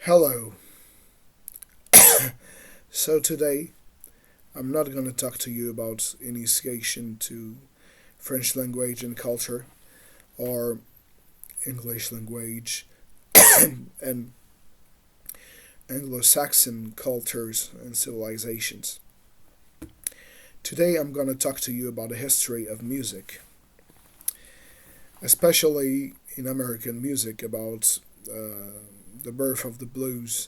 Hello. So today I'm not going to talk to you about initiation to French language and culture or English language and Anglo-Saxon cultures and civilizations. Today I'm going to talk to you about the history of music, especially in American music, about the birth of the blues,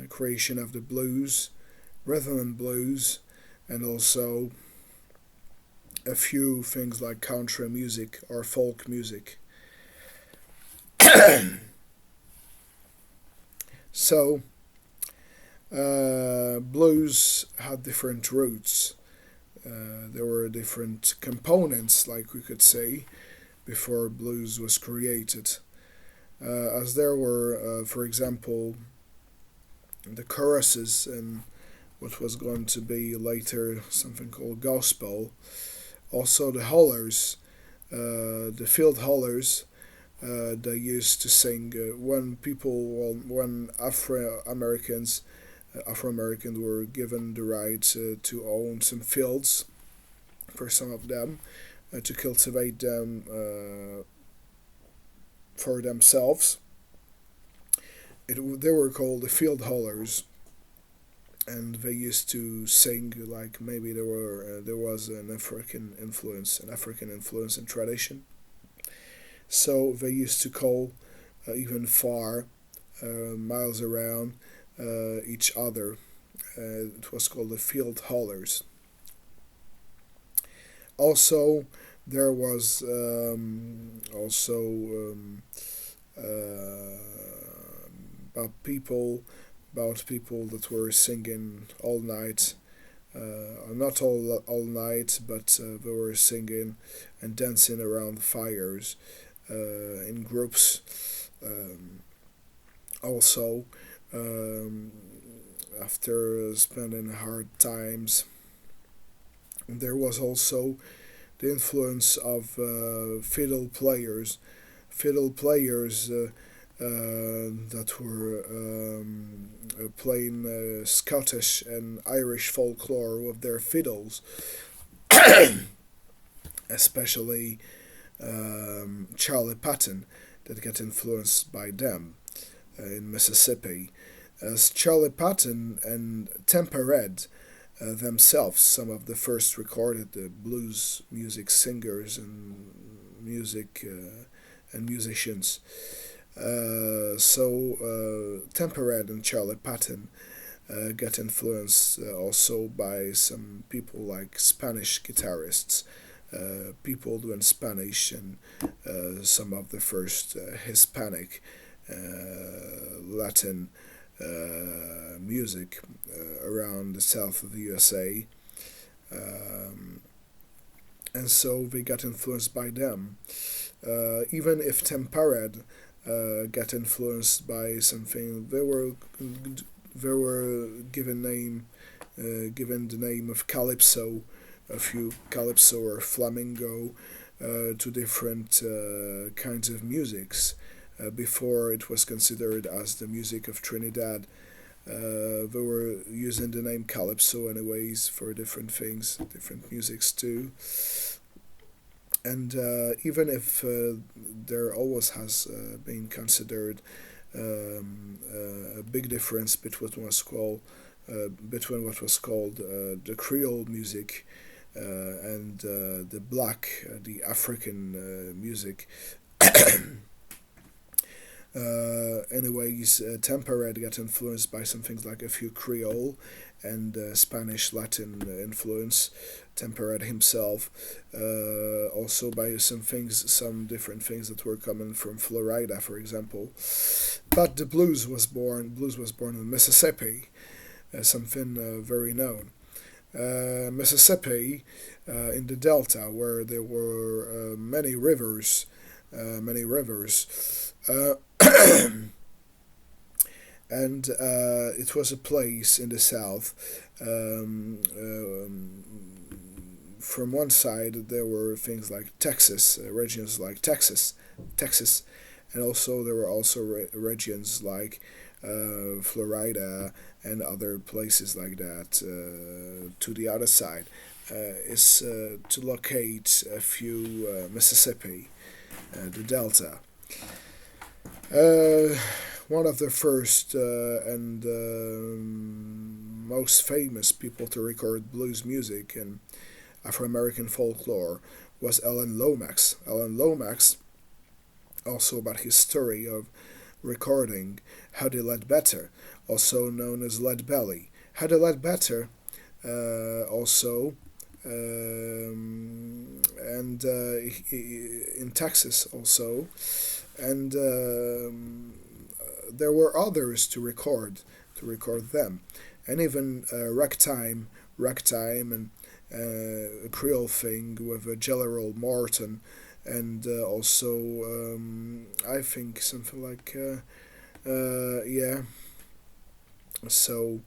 creation of the blues, rhythm and blues, and also a few things like country music or folk music. So, blues had different roots. There were different components, like we could say, before blues was created. As there were, for example, the choruses and what was going to be later something called gospel. Also, the hollers, the field hollers, they used to sing when Afro Americans were given the right to own some fields for some of them, to cultivate them for themselves. They were called the field hollers, and they used to sing like maybe there was an African influence and tradition. So they used to call even far miles around each other. It was called the field hollers. Also, there was about people that were singing all night. Not all night, but they were singing and dancing around fires in groups. Um, Also, um, after spending hard times, there was also the influence of fiddle players that were playing Scottish and Irish folklore with their fiddles, especially Charlie Patton, that got influenced by them in Mississippi. As Charlie Patton and Temper Red themselves, some of the first recorded blues music singers and musicians. Temper Red and Charlie Patton got influenced also by some people like Spanish guitarists, people doing Spanish, and some of the first Hispanic Latin music around the south of the USA. Um, and so they got influenced by them. Even if Tempered got influenced by something, they were given the name of calypso, a few calypso or flamenco, to different kinds of musics. Before it was considered as the music of Trinidad, they were using the name calypso anyways for different things, different musics too. And even if there always has been considered a big difference between what was called the Creole music and the the African music. Anyways, Tempered got influenced by some things like a few Creole and Spanish Latin influence. Tempered himself, also by some different things that were coming from Florida, for example. But the blues was born. Blues was born in Mississippi, something very known. Mississippi, in the Delta, where there were many rivers, many rivers. And it was a place in the south. From one side, there were things like Texas, regions like Texas, and also there were also regions like Florida, and other places like that. To the other side is to locate a few Mississippi, the Delta. Uh, One of the first and most famous people to record blues music and Afro American folklore was Alan Lomax. Alan Lomax, also about his story of recording Howdy Ledbetter, also known as Lead Belly. Howdy Ledbetter, also, and in Texas also, and there were others to record them, and even Ragtime, and a Creole thing with Jelly Roll Morton, and also I think something like yeah. So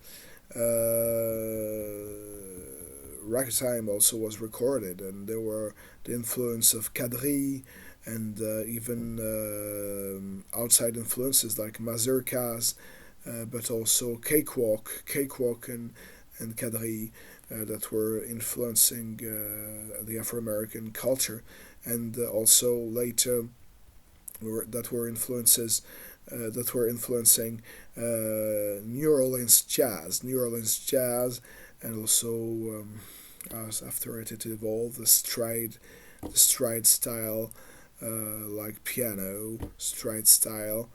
Ragtime also was recorded, and there were the influence of Kadri, and even outside influences like Mazurkas, but also Cakewalk, and Kadri that were influencing the Afro American culture, and also later that were influencing New Orleans jazz, and also as after it evolved the stride style, like piano stride style,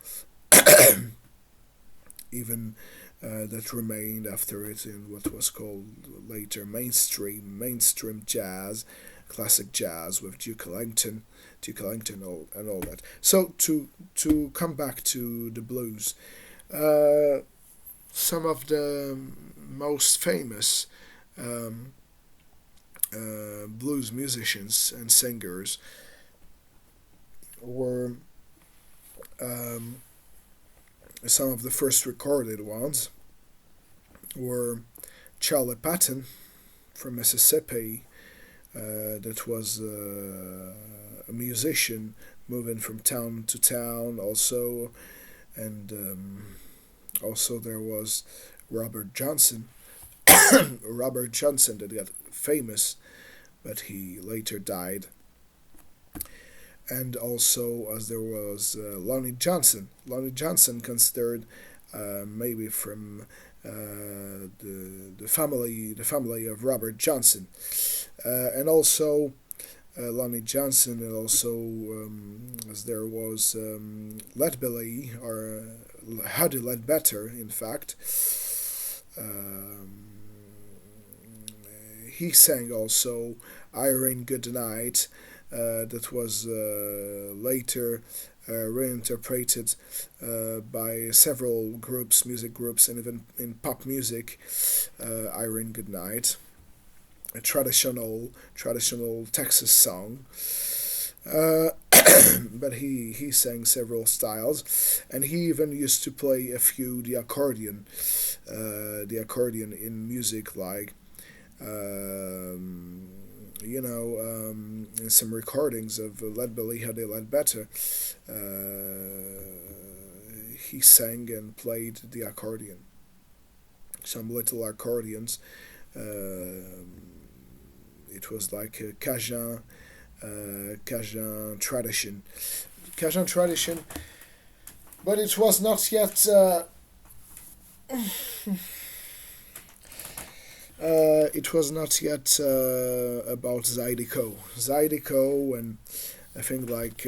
even that remained after it in what was called later mainstream jazz, classic jazz with Duke Ellington, and all that. So to come back to the blues, uh, some of the most famous um, blues musicians and singers were um, some of the first recorded ones were Charlie Patton from Mississippi, that was a musician moving from town to town also, and also there was Robert Johnson. Robert Johnson that got famous, but he later died. And also, as there was Lonnie Johnson. Lonnie Johnson, considered maybe from the family of Robert Johnson, and also Lonnie Johnson, and also as there was Leadbelly, or Howdy Ledbetter, in fact. Um, he sang also Irene Goodnight, that was later reinterpreted by several music groups, and even in pop music. Irene Goodnight, a traditional Texas song. Uh, but he sang several styles, and he even used to play a few the accordion in music, like um, in some recordings of Leadbelly Howdy Ledbetter, he sang and played the accordion, some little accordions. It was like a Cajun tradition, but it was not yet. It was not yet about Zydeco. Zydeco, and I think like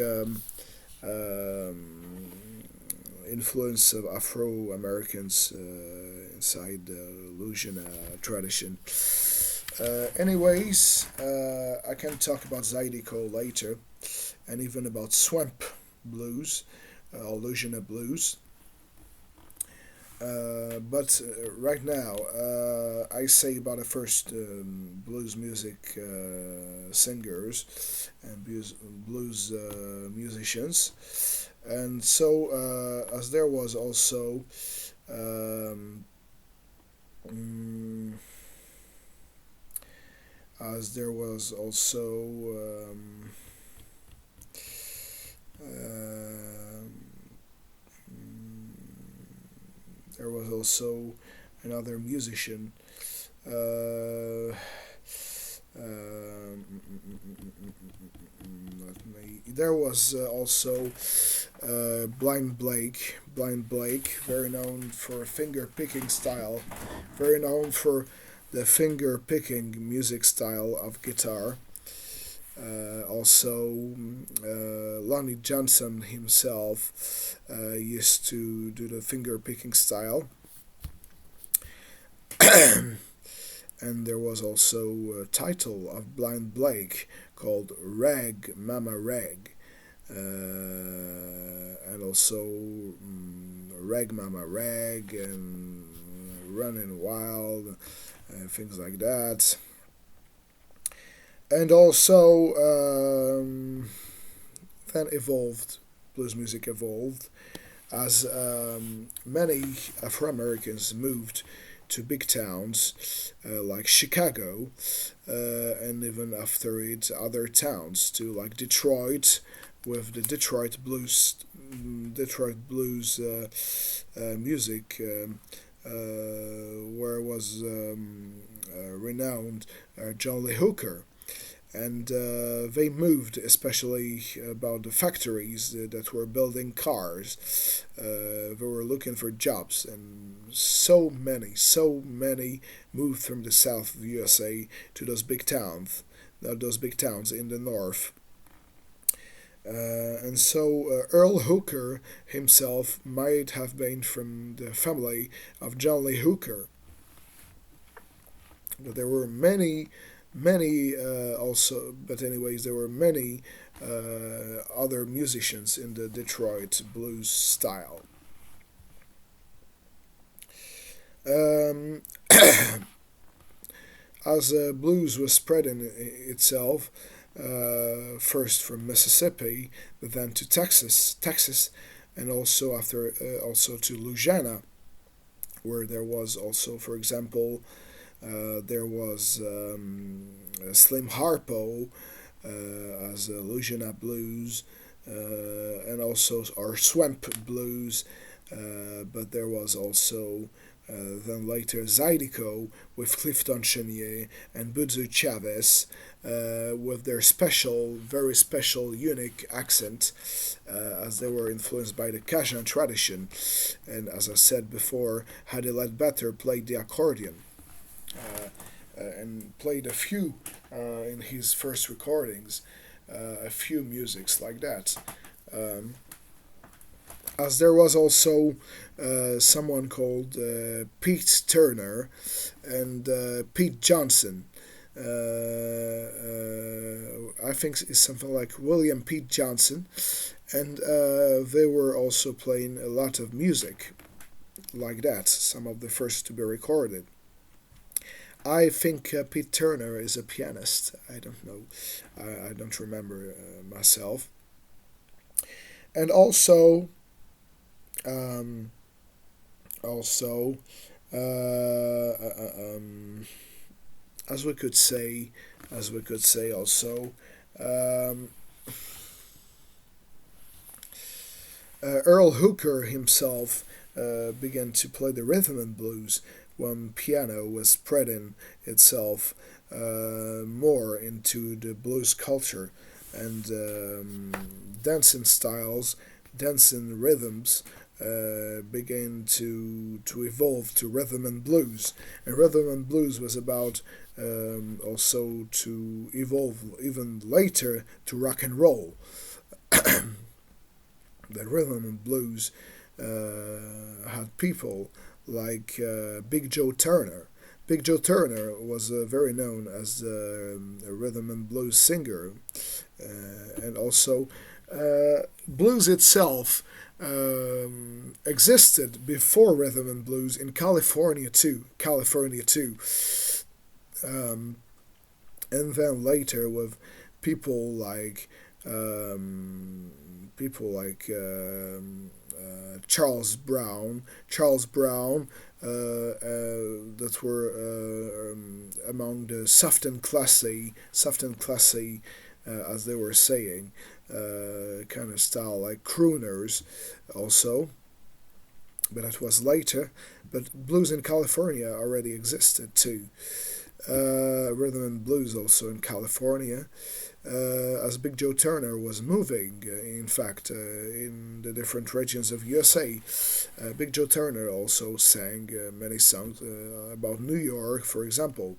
influence of Afro Americans inside the Louisiana tradition. Anyways, I can talk about Zydeco later, and even about Swamp blues, or Louisiana blues. But right now, I say about the first blues music singers and blues musicians. And so, as there was also um, mm, as there was also um, There was also another musician. Uh, there was also Blind Blake. Blind Blake, very known for finger picking style, very known for the finger picking music style of guitar. Also, Lonnie Johnson himself used to do the finger picking style. And there was also a title of Blind Blake called Rag Mama Rag. And also Rag Mama Rag and Running Wild and things like that. And also then evolved, blues music evolved as many Afro-Americans moved to big towns like Chicago, and even after it other towns to like Detroit, with the Detroit blues music, where was renowned John Lee Hooker. And they moved, especially about the factories that were building cars. They were looking for jobs, and so many moved from the south of the USA to those big towns in the north. And so Earl Hooker himself might have been from the family of John Lee Hooker. But there were many also, but anyways, there were many other musicians in the Detroit blues style. Um, as blues was spreading itself, first from Mississippi, but then to Texas, and also after also to Louisiana, where there was also, for example, there was Slim Harpo as Louisiana blues, and also our Swamp blues, but there was also then later Zydeco with Clifton Chenier and Buzu Chavez, with their very special, unique accent, as they were influenced by the Cajun tradition, and as I said before, Haddy Ledbetter played the accordion. And played a few in his first recordings, a few musics like that. As there was also someone called Pete Turner and Pete Johnson. I think it's something like William Pete Johnson, and they were also playing a lot of music like that, some of the first to be recorded. I think Pete Turner is a pianist. I don't know. I don't remember myself. And also, um, also, as we could say, also, um, Earl Hooker himself began to play the rhythm and blues when piano was spreading itself more into the blues culture, and dancing styles, dancing rhythms began to evolve to rhythm and blues. And rhythm and blues was about also to evolve even later to rock and roll. The rhythm and blues had people like Big Joe Turner. Big Joe Turner was very known as a rhythm and blues singer, and also blues itself existed before rhythm and blues in California too. And then later with people like Charles Brown, that were among the soft and classy, as they were saying, kind of style like crooners, also. but that was later. But blues in California already existed too. Rhythm and blues also in California, as Big Joe Turner was moving, in fact, in the different regions of USA. Big Joe Turner also sang many songs about New York, for example.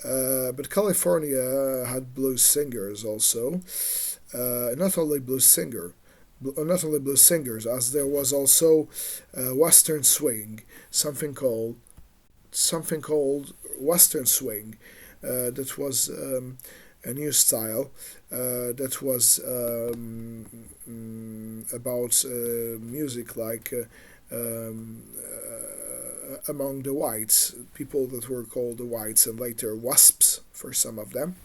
But California had blues singers also, not only not only blues singers, as there was also Western swing, something called Western swing, that was a new style that was about music like among the whites, people that were called the whites and later wasps for some of them,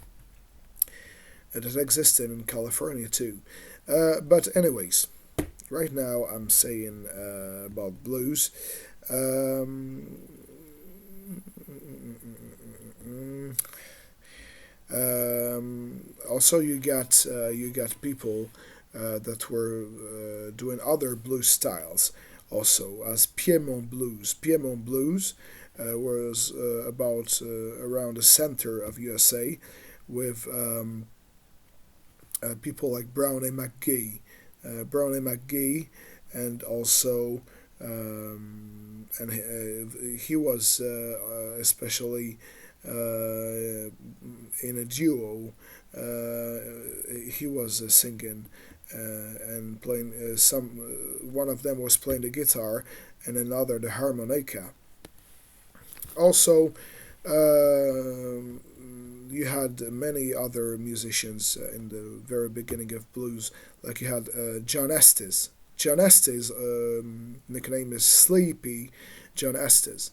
that existed in California too. But anyways, right now I'm saying about blues. Um, Also, you got people that were doing other blues styles also as Piedmont blues. Piedmont blues was about around the center of USA with people like Brownie McGee, and also he was especially in a duo. He was singing and playing some. One of them was playing the guitar, and another the harmonica. Also, you had many other musicians in the very beginning of blues, like you had John Estes. John Estes' nickname is Sleepy John Estes.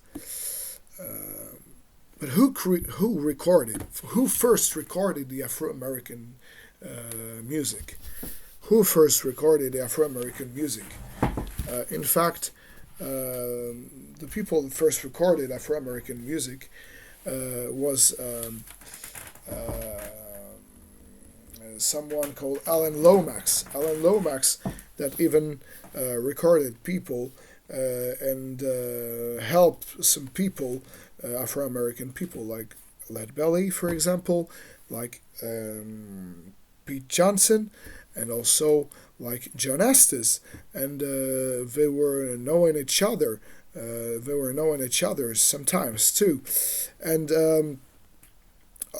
But who first recorded the Afro American music? Who first recorded the Afro American music? In fact, the people that first recorded Afro American music was someone called Alan Lomax. Alan Lomax that even recorded people and helped some people, Afro American people like Lead Belly, for example, like Pete Johnson, and also like John Estes, and they were knowing each other. They were knowing each other sometimes too, and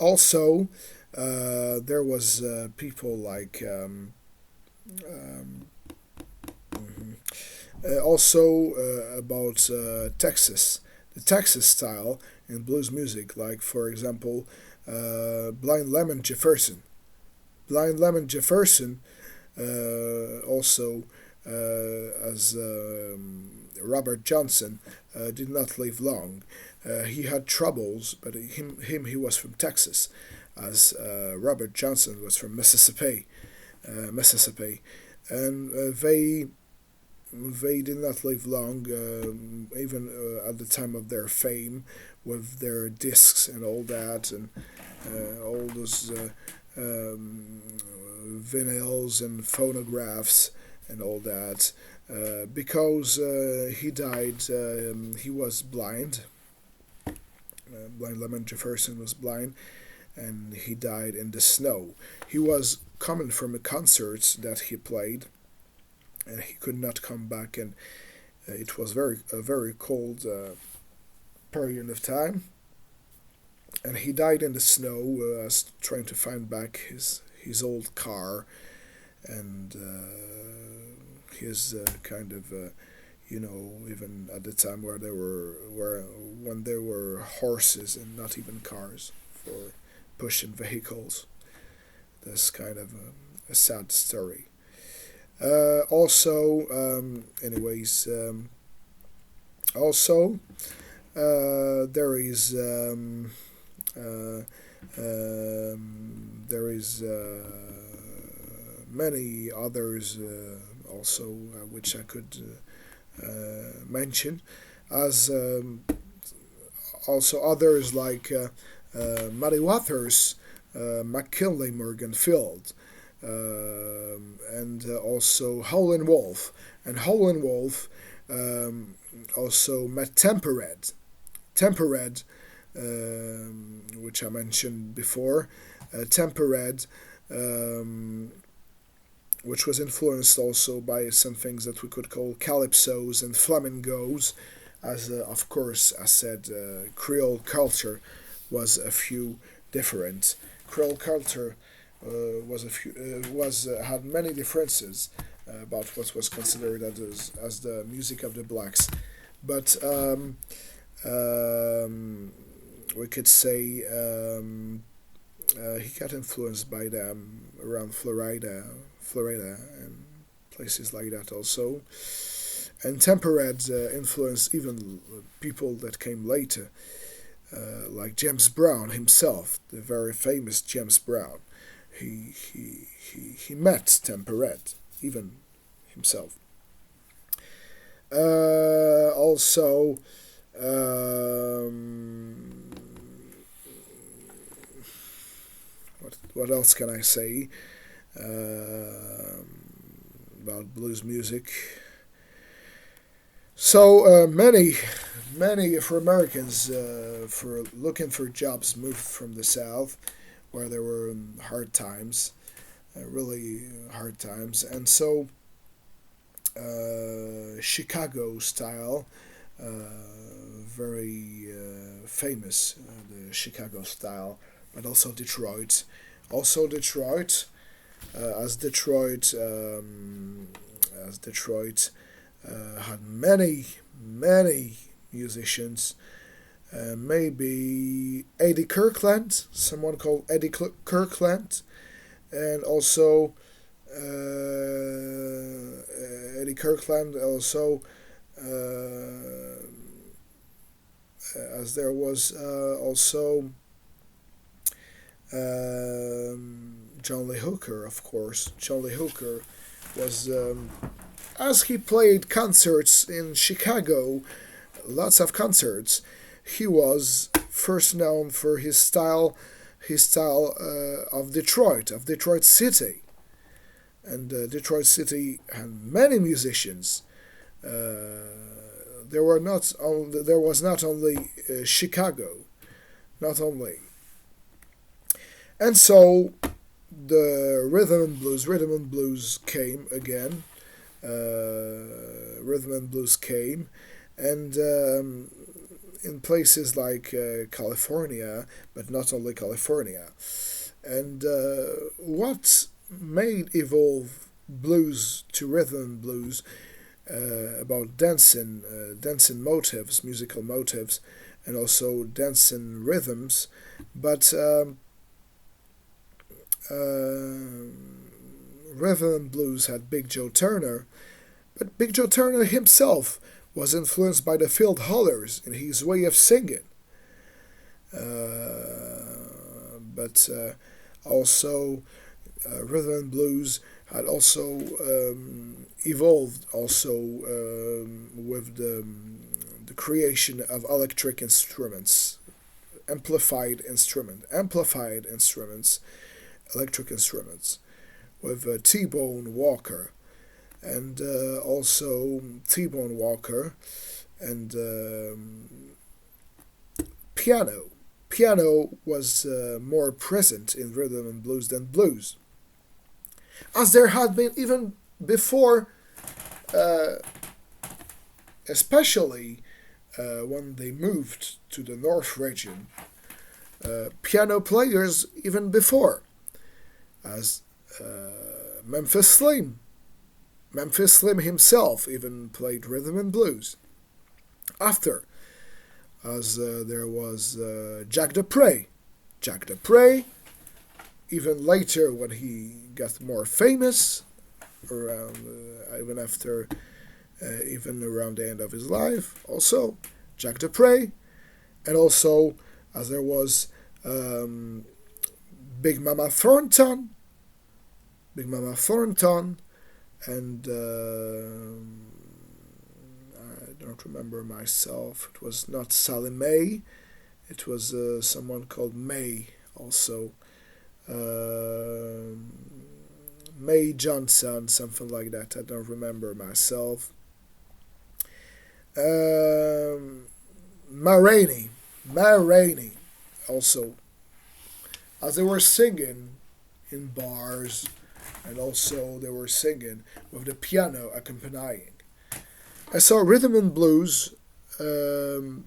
also there was people like also about Texas, the Texas style in blues music, like for example, Blind Lemon Jefferson. Blind Lemon Jefferson also as Robert Johnson did not live long. He had troubles, but he was from Texas, as Robert Johnson was from Mississippi, and they did not live long, even at the time of their fame, with their discs and all that, and all those vinyls and phonographs and all that. Because he died, he was blind. Blind Lemon Jefferson was blind, and he died in the snow. He was coming from a concert that he played, and he could not come back, and it was a very cold period of time, and he died in the snow as trying to find back his old car and his kind of even at the time when there were horses and not even cars for pushing vehicles. That's kind of a sad story. Also, there is many others also which I could mention, as also others like Muddy Waters, McKinley Morganfield, and also Howlin' Wolf. And Howlin' Wolf also met Tempered. Tempered, which I mentioned before. Tempered, which was influenced also by some things that we could call calypsos and flamencos, as of course, I said, Creole culture was a few different. Creole culture was had many differences about what was considered as the music of the blacks, but we could say he got influenced by them around Florida and places like that also. And Tempered influenced even people that came later, like James Brown himself, the very famous James Brown. He met Tempered, even himself. Also, what else can I say about blues music? So many Afro-Americans for looking for jobs moved from the South, where there were hard times, really hard times, and so Chicago style, very famous, the Chicago style, but also Detroit. Also Detroit, as Detroit had many musicians. Maybe Eddie Kirkland, someone called Eddie Kirkland, and also Eddie Kirkland. Also, as there was also John Lee Hooker, of course. John Lee Hooker was, as he played concerts in Chicago, lots of concerts. He was first known for his style of Detroit City, and Detroit City had many musicians. There was not only Chicago, not only, and so the rhythm and blues came again. Rhythm and blues came, and in places like California, but not only California. And what made evolve blues to rhythm and blues about dancing motives, musical motives, and also dancing rhythms, but rhythm and blues had Big Joe Turner, but Big Joe Turner himself was influenced by the field hollers in his way of singing. But also, rhythm and blues had also evolved also with the creation of electric instruments, amplified instruments, electric instruments, with T-Bone Walker, and also T-Bone Walker, and piano. Piano was more present in rhythm and blues than blues, as there had been even before, especially when they moved to the North region. Piano players even before, as Memphis Slim. Memphis Slim himself even played rhythm and blues. After, as there was Jack Dupre. Jack Dupre, even later when he got more famous, around even after, even around the end of his life, also Jack Dupre, and also as there was Big Mama Thornton, and I don't remember myself. It was not Sally Mae. It was someone called May also. May Johnson, something like that. I don't remember myself. Ma Rainey, Ma Rainey, also, as they were singing in bars, and also they were singing with the piano accompanying. I saw rhythm and blues had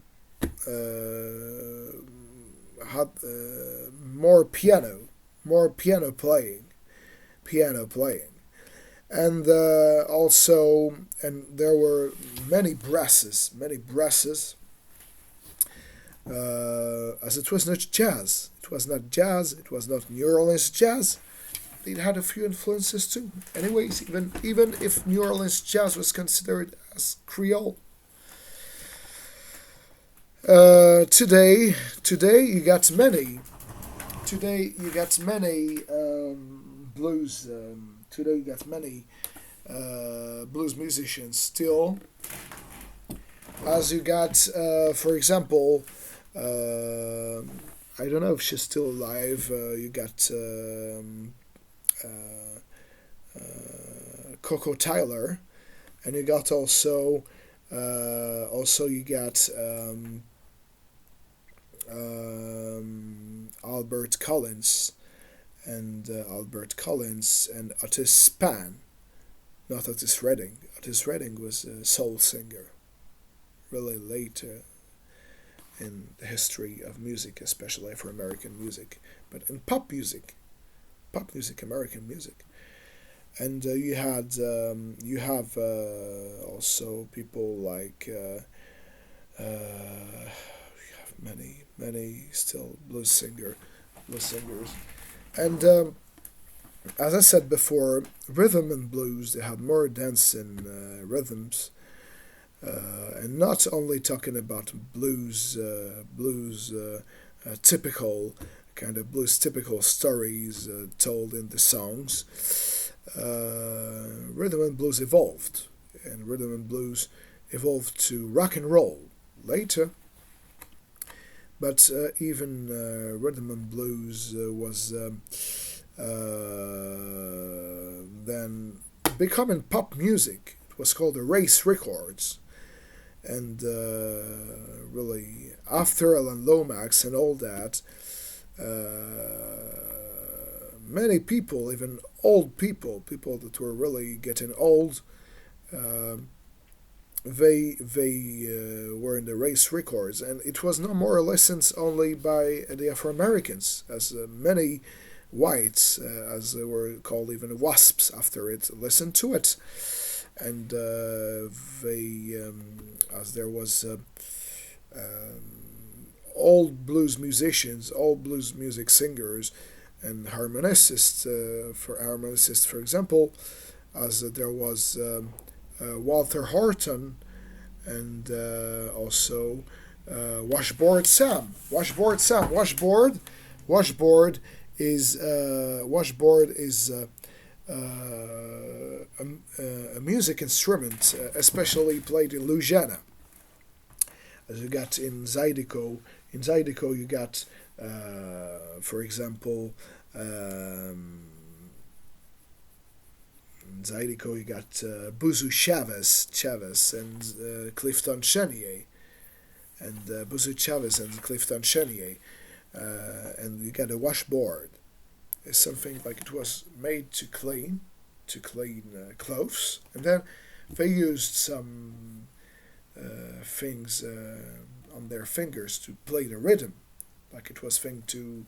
more piano playing, and also, and there were many brasses, as it was not jazz. It was not jazz. It was not New Orleans jazz. It had a few influences too. Anyways, even if New Orleans jazz was considered as Creole, today you got many. Today you got many blues. Today you got many blues musicians still. As you got, for example, I don't know if she's still alive. You got Coco Tyler, and you got also you got Albert Collins and Otis Spann, not Otis Redding. Otis Redding was a soul singer, really late in the history of music, especially for American music, but in pop music, American music. And you have also people like we have many still blues singers, and as I said before, rhythm and blues, they had more dancing rhythms, and not only talking about typical kind of blues typical stories told in the songs. Rhythm and blues evolved, and rhythm and blues evolved to rock and roll later. But even rhythm and blues was then becoming pop music. It was called the Race Records, and really after Alan Lomax and all that, many people, even old people that were really getting old, they were in the Race Records, and it was no more licensed only by the Afro Americans, as many whites, as they were called, even WASPs after it, listened to it, and as there was old blues musicians, old blues music singers, and harmonicists, for example, as there was Walter Horton, and also Washboard Sam. Washboard is a music instrument, especially played in Louisiana. As you got in Zydeco, you got, for example, in Zydeco you got Boozoo Chavez and Clifton Chenier, and Boozoo Chavez and Clifton Chenier, and you got a washboard. It's something like it was made to clean clothes, and then they used some things on their fingers to play the rhythm, like it was thing to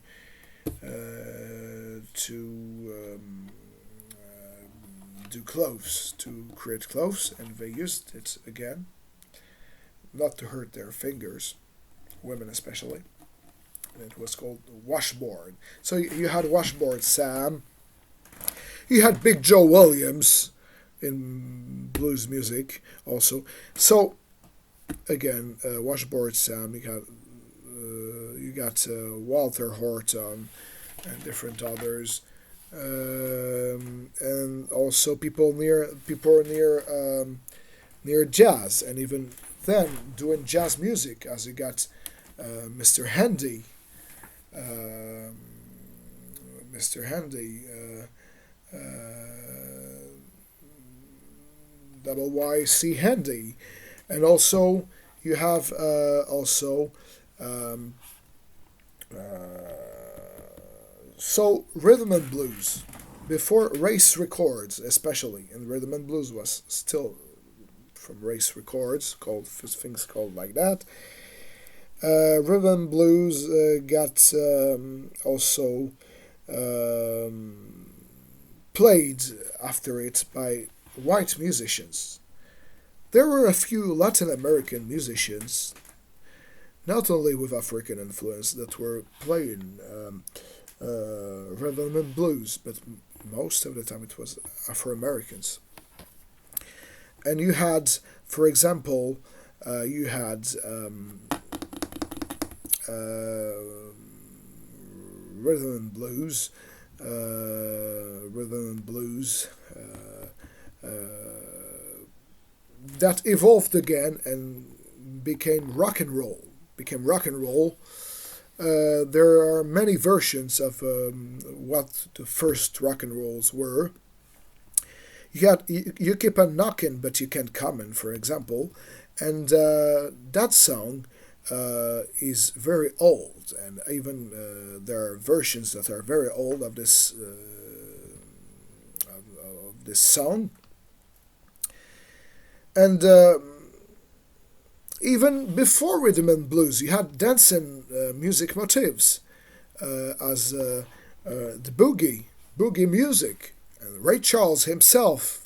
do clothes, to create clothes, and they used it again, not to hurt their fingers, women especially. And it was called washboard. So you had Washboard Sam. You had Big Joe Williams in blues music also. So again, Washboard Sam. You got Walter Horton and different others, and also people near jazz, and even then doing jazz music, as you got Mr. Handy. Mr. Handy double Y C handy, and also you have also um, so rhythm and blues before Race Records, especially, and rhythm and blues was still from Race Records, called things called like that. Rhythm and blues got also um, played after it by white musicians. There were a few Latin American musicians, not only with African influence, that were playing rhythm and blues, but most of the time it was Afro Americans. And you had, for example, you had uh, rhythm and blues, rhythm and blues that evolved again and became rock and roll. Became rock and roll. There are many versions of what the first rock and rolls were. You keep on knocking, but you can't come in, for example, and that song is very old, and even there are versions that are very old of this song, and even before rhythm and blues, you had dancing music motifs as the boogie music. And Ray Charles himself,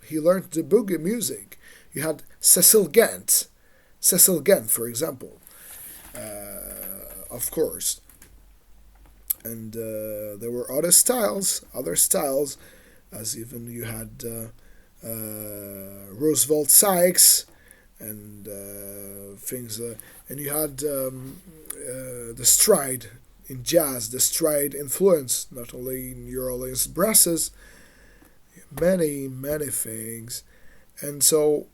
he learned the boogie music. You had Cecil Gant, for example, of course. And there were other styles, as even you had Roosevelt Sykes and things, and you had the stride in jazz, the stride influence, not only in New Orleans brasses, many things. And so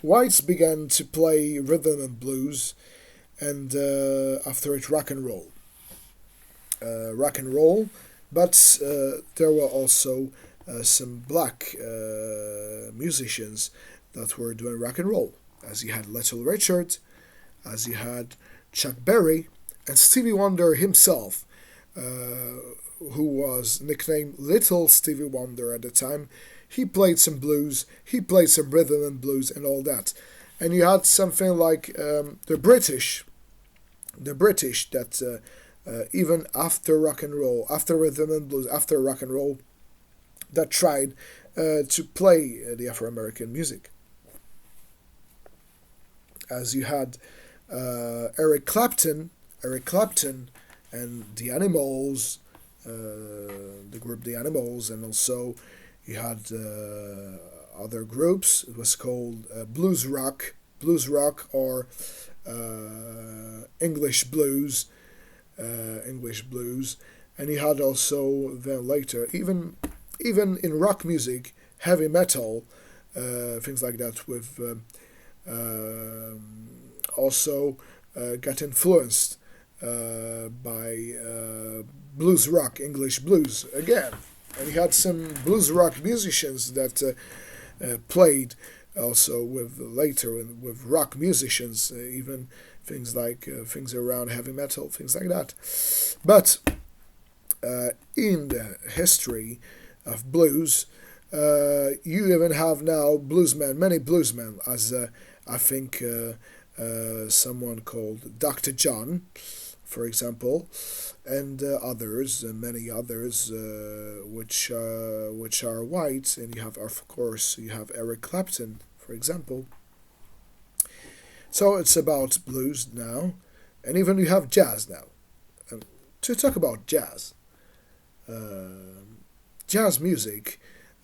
whites began to play rhythm and blues, and after it rock and roll. But there were also some black musicians that were doing rock and roll, as you had Little Richard, as you had Chuck Berry, and Stevie Wonder himself, who was nicknamed Little Stevie Wonder at the time. He played some blues, he played some rhythm and blues and all that. And you had something like the British that even after rock and roll, after rhythm and blues, after rock and roll, that tried to play the Afro-American music. As you had Eric Clapton, and the Animals, the group The Animals, and also you had other groups. It was called blues rock, or English blues, and you had also then later, even in rock music, heavy metal, things like that, with also got influenced by blues rock, English blues again. And you had some blues rock musicians that played also with later with rock musicians, even things like things around heavy metal, things like that. But in the history of blues, you even have now many bluesmen, as I think someone called Dr. John, for example, and others, many others, which are white, and you have Eric Clapton, for example. So it's about blues now, and even you have jazz now. And to talk about jazz music,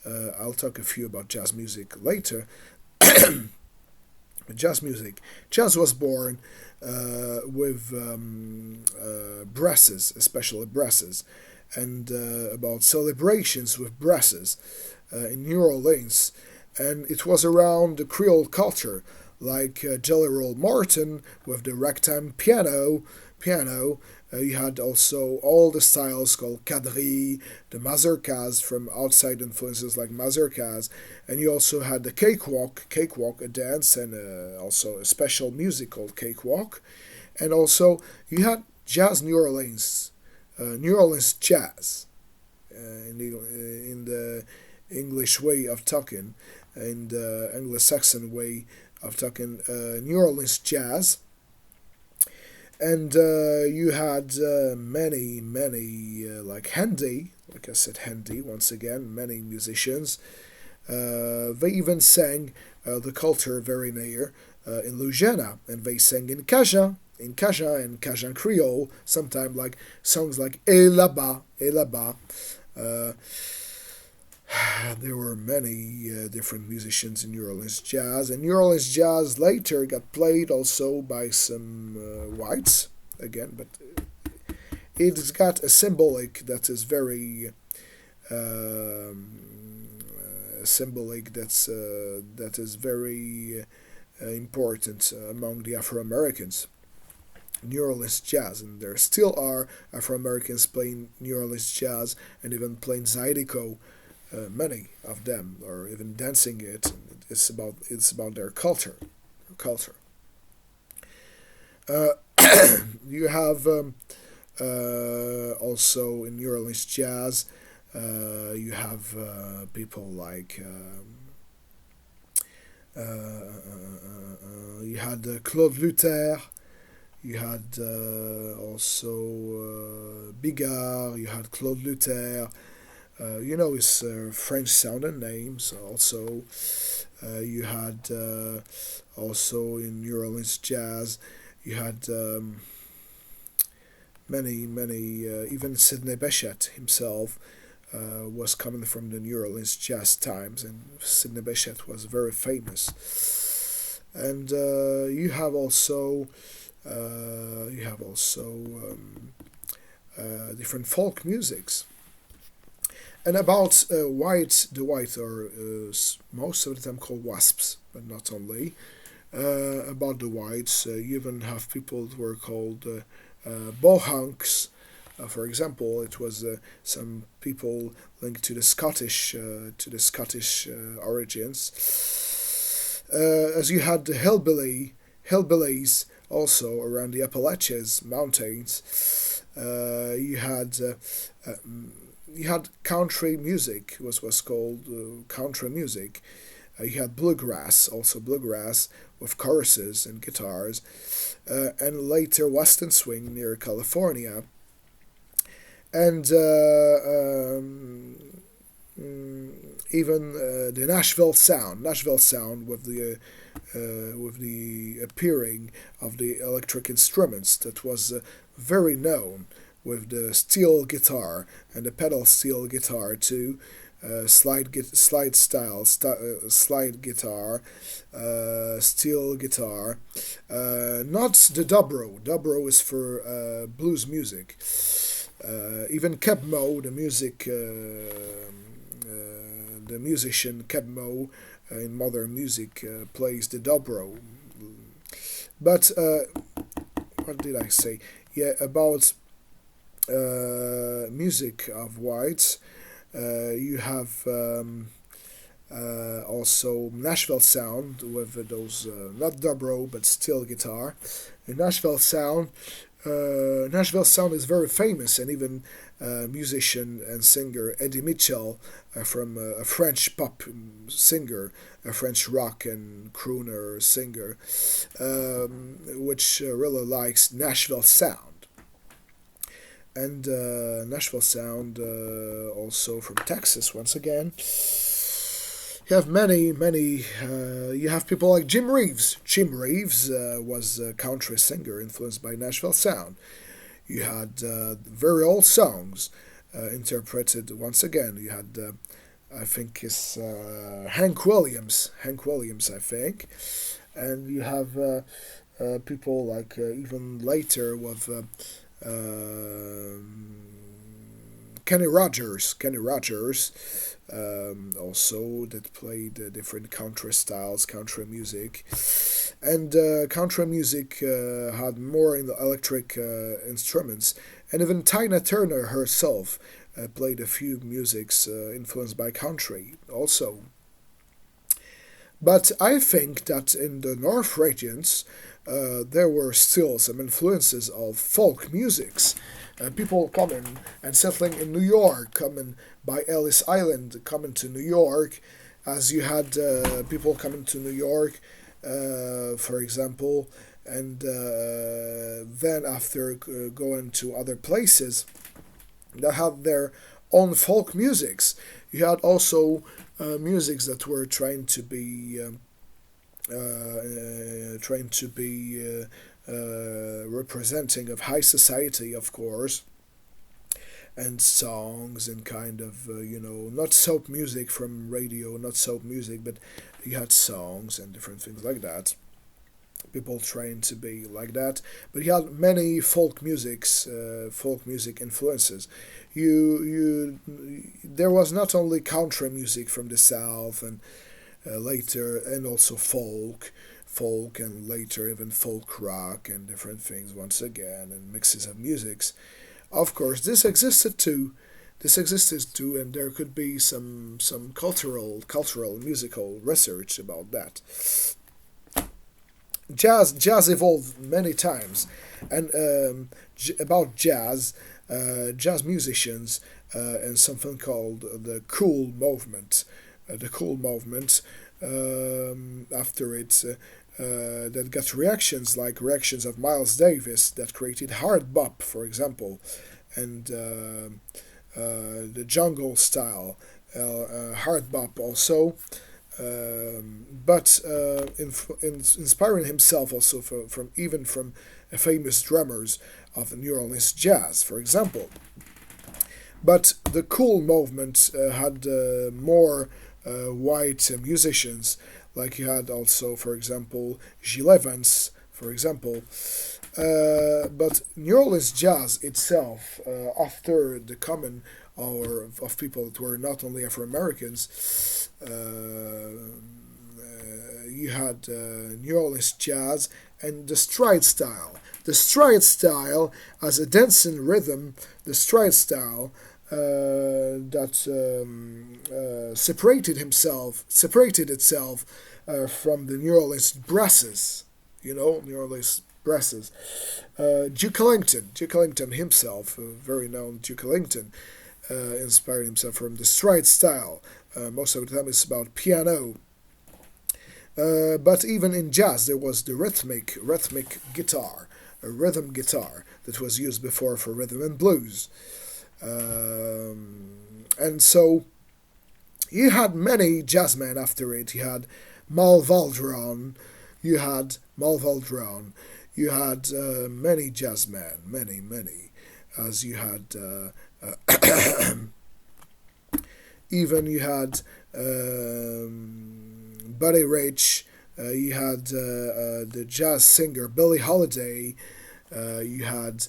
I'll talk a few about jazz music later. Jazz was born with brasses, especially brasses, and about celebrations with brasses in New Orleans, and it was around the Creole culture, like Jelly Roll Morton with the ragtime piano, You had also all the styles called quadrille, the mazurkas from outside influences like mazurkas, and you also had the cakewalk, a dance, and also a special music called cakewalk, and also you had jazz New Orleans jazz, in the English way of talking, in the Anglo-Saxon way of talking, New Orleans jazz, and you had many like Handy, like I said, Handy once again, many musicians. They even sang the culture very near in Louisiana, and they sang in Cajun Creole, sometimes like songs like Et là-bas, Et là-bas. Uh, there were many different musicians in New Orleans jazz, and New Orleans jazz later got played also by some whites again, but it's got a symbolic that is very symbolic that is very important among the Afro Americans. New Orleans jazz, and there still are Afro Americans playing New Orleans jazz and even playing Zydeco. Many of them are even dancing it. It's about their culture. Uh, you have also in New Orleans jazz. You have people like you had Claude Luther. You had also Bigard. You had Claude Luther. His French sounding names. Also, you had also in New Orleans jazz. You had many. Even Sidney Bechet himself was coming from the New Orleans jazz times, and Sidney Bechet was very famous. And you have also different folk musics. And about the white are most of the time called wasps, but not only. About the whites, you even have people who are called bohunks. For example, it was some people linked to the Scottish origins. As you had the hillbillies also around the Appalachians mountains. You had country music, was called country music. You had bluegrass with choruses and guitars, and later Western swing near California, and even the Nashville sound with the appearing of the electric instruments that was very known, with the steel guitar and the pedal steel guitar too, slide guitar, steel guitar, not the dobro. Dobro is for blues music. Even Keb Mo, the musician Keb Mo in modern music plays the dobro. But what did I say? Yeah, about music of whites. You have also Nashville sound with those not dobro but steel guitar. In Nashville sound is very famous, and even musician and singer Eddie Mitchell, from a French pop singer, a French rock and crooner singer, which really likes Nashville sound. And Nashville sound also from Texas once again. You have many. You have people like Jim Reeves. Jim Reeves was a country singer influenced by Nashville sound. You had very old songs interpreted once again. You had, I think, it's Hank Williams, I think, and you have people like even later with Kenny Rogers, also that played different country styles, country music, and country music had more in the electric instruments, and even Tina Turner herself played a few musics influenced by country also. But I think that in the North regions, there were still some influences of folk musics. People coming and settling in New York, coming by Ellis Island, coming to New York, as you had people coming to New York, for example, and then after going to other places that had their own folk musics. You had also musics that were trying to be representing of high society, of course, and songs and kind of not soap music from radio, not soap music, but you had songs and different things like that. People trying to be like that, but he had many folk music influences. There was not only country music from the south and later, and also folk, and later even folk rock and different things once again, and mixes of musics. Of course, this existed too. And there could be some cultural musical research about that. Jazz evolved many times, and about jazz musicians and something called the cool movement. The cool movement after it that got reactions of Miles Davis that created hard bop, for example, and the jungle style hard bop also. But inspiring himself also from famous drummers of New Orleans jazz, for example. But the cool movement had more white musicians, like you had also, for example, Gil Evans, for example. But New Orleans jazz itself, after the coming or of people that were not only Afro Americans, you had New Orleans jazz and the stride style. The stride style as a dancing rhythm, the stride style that separated itself from the New Orleans brasses. New Orleans brasses. Duke Ellington himself, very known Duke Ellington, inspired himself from the stride style. Most of the time it's about piano. But even in jazz, there was the rhythmic guitar, a rhythm guitar that was used before for rhythm and blues. And so you had many jazzmen after it. You had Mal Valdron, you had many jazzmen, many, as you had even you had Buddy Rich, you had the jazz singer Billie Holiday, you had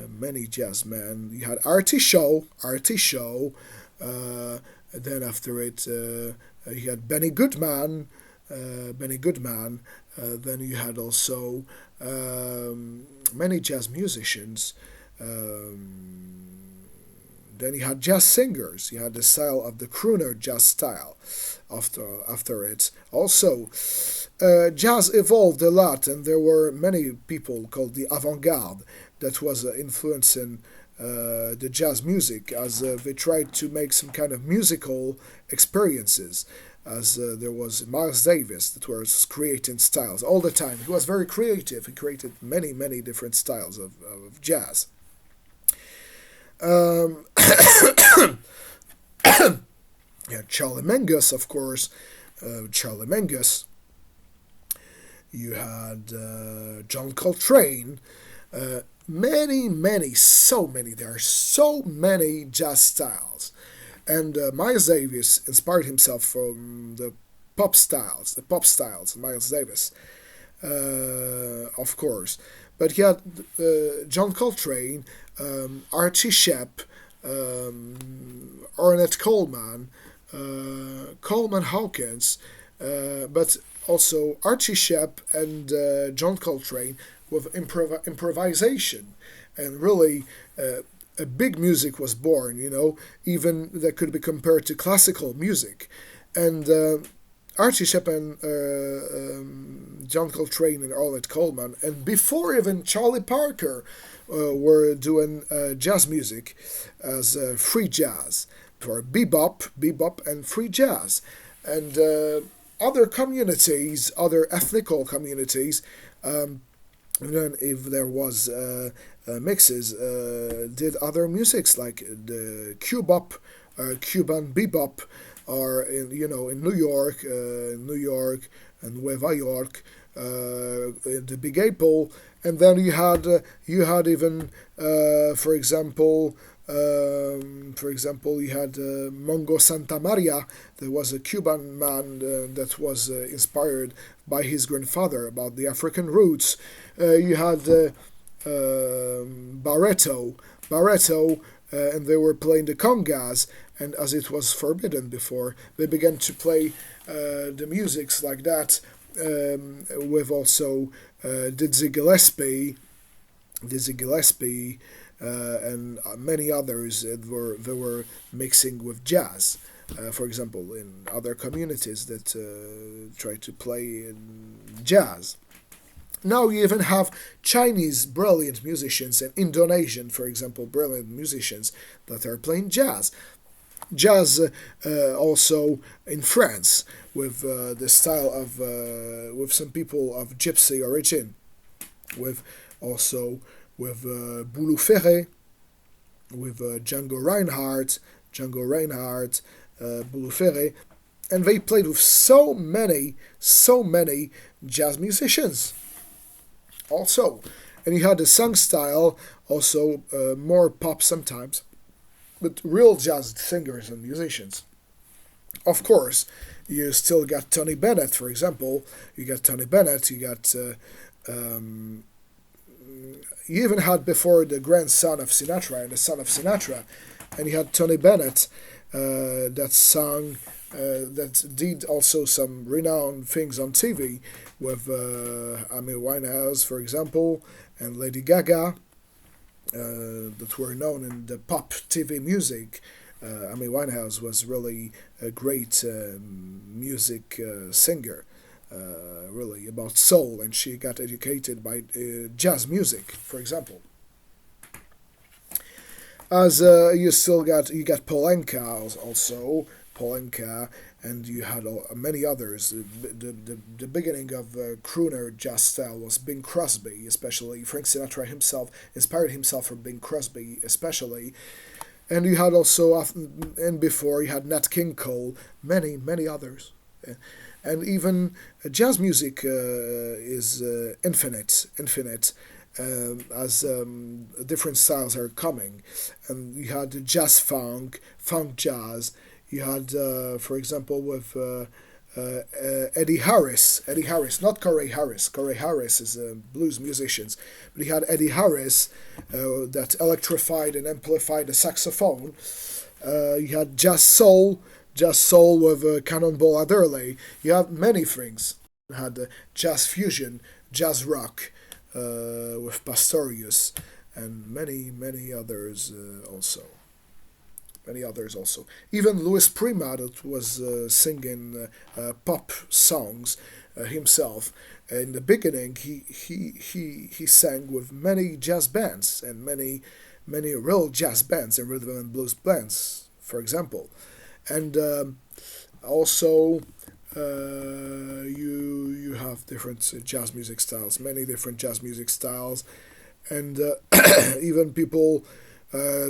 many jazzmen. You had Artie Shaw. Then after it, you had Benny Goodman. Then you had also many jazz musicians. Then you had jazz singers. You had the style of the crooner jazz style. After it, also, jazz evolved a lot, and there were many people called the avant-garde that was influencing the jazz music as they tried to make some kind of musical experiences. As there was Miles Davis that was creating styles all the time. He was very creative. He created many different styles of jazz. Yeah, Charlie Mingus, of course. Charlie Mingus. You had John Coltrane. So many. There are so many jazz styles. And Miles Davis inspired himself from the pop styles, Miles Davis, of course. But he had John Coltrane, Archie Shepp, Ornette Coleman, Coleman Hawkins, but also Archie Shepp and John Coltrane with improvisation, and really a big music was born. Even that could be compared to classical music, and Archie Shepp and John Coltrane and Ornette Coleman, and before even Charlie Parker were doing jazz music as free jazz, for bebop and free jazz, and other communities, other ethnical communities. And then if there was mixes, did other musics like the Cuban bebop, or in New York and Nueva York, in the Big Apple, and then you had even for example, you had Mongo Santa Maria. There was a Cuban man that was inspired by his grandfather about the African roots. You had Barreto, and they were playing the congas. And as it was forbidden before, they began to play the musics like that, with also Dizzy Gillespie, and many others that were mixing with jazz. For example, in other communities that try to play in jazz. Now you even have Chinese brilliant musicians and Indonesian, for example, brilliant musicians that are playing jazz. Jazz also in France with the style of with some people of gypsy origin, with also with Boulou Ferré, with Django Reinhardt, Boulou Ferré, and they played with so many jazz musicians. Also, and you had the song style also more pop sometimes, but real jazz singers and musicians. Of course, you still got Tony Bennett, for example. You got Tony Bennett. You got you even had before the grandson of Sinatra and the son of Sinatra, and you had Tony Bennett that sang, that did also some renowned things on TV with Amy Winehouse, for example, and Lady Gaga, that were known in the pop TV music. Amy Winehouse was really a great music singer, really about soul, and she got educated by jazz music, for example. As you got Polenka also, Polenka, and you had many others. The beginning of crooner jazz style was Bing Crosby, especially. Frank Sinatra himself inspired himself from Bing Crosby, especially. And you had also, and before, you had Nat King Cole, many others. And even jazz music is infinite, as different styles are coming. And you had jazz funk jazz. You had, for example, with Eddie Harris, not Corey Harris. Corey Harris is a blues musician, but he had Eddie Harris that electrified and amplified the saxophone. You had jazz soul with Cannonball Adderley. You have many things. You had jazz fusion, jazz rock with Pastorius, and many others also. Many others also. Even Louis Prima, that was singing pop songs himself. In the beginning, he sang with many jazz bands and many real jazz bands and rhythm and blues bands, for example. And also, you have different jazz music styles, many different jazz music styles, and even people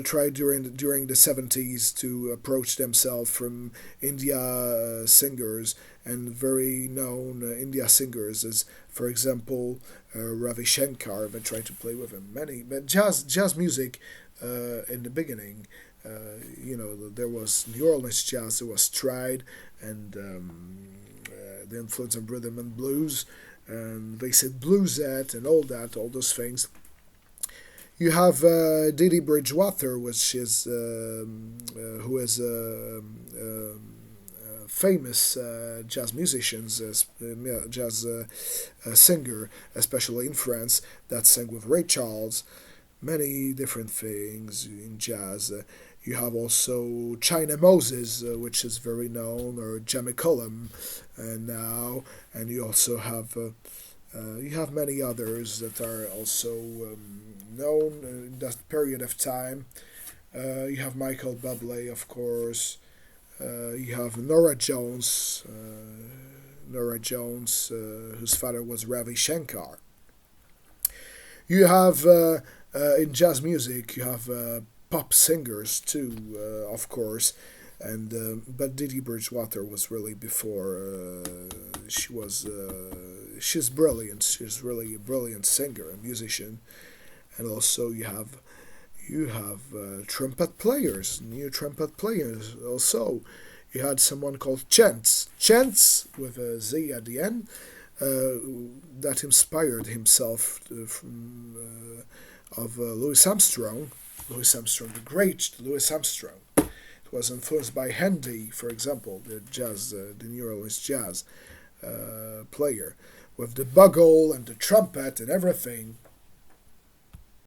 tried during the 70s to approach themselves from India singers and very known India singers, as for example Ravi Shankar. But tried to play with him many. But jazz music in the beginning, there was New Orleans jazz, there was stride, and the influence of rhythm and blues, and they said bluesette and all those things. You have Didi Bridgewater, which is who is famous jazz musicians, jazz singer, especially in France, that sang with Ray Charles, many different things in jazz. You have also China Moses, which is very known, or Jamie Cullum, now, and you have many others that are also known in that period of time. You have Michael Bublé, of course. You have Nora Jones, whose father was Ravi Shankar. You have in jazz music, you have pop singers too, of course, and but Didi Bridgewater was really before. She's brilliant. She's really a brilliant singer and musician, and also you have trumpet players, new trumpet players. Also, you had someone called Chance with a Z at the end, that inspired himself of Louis Armstrong. Louis Armstrong, the great Louis Armstrong. It was influenced by Handy, for example, the New Orleans jazz player, with the bugle and the trumpet and everything.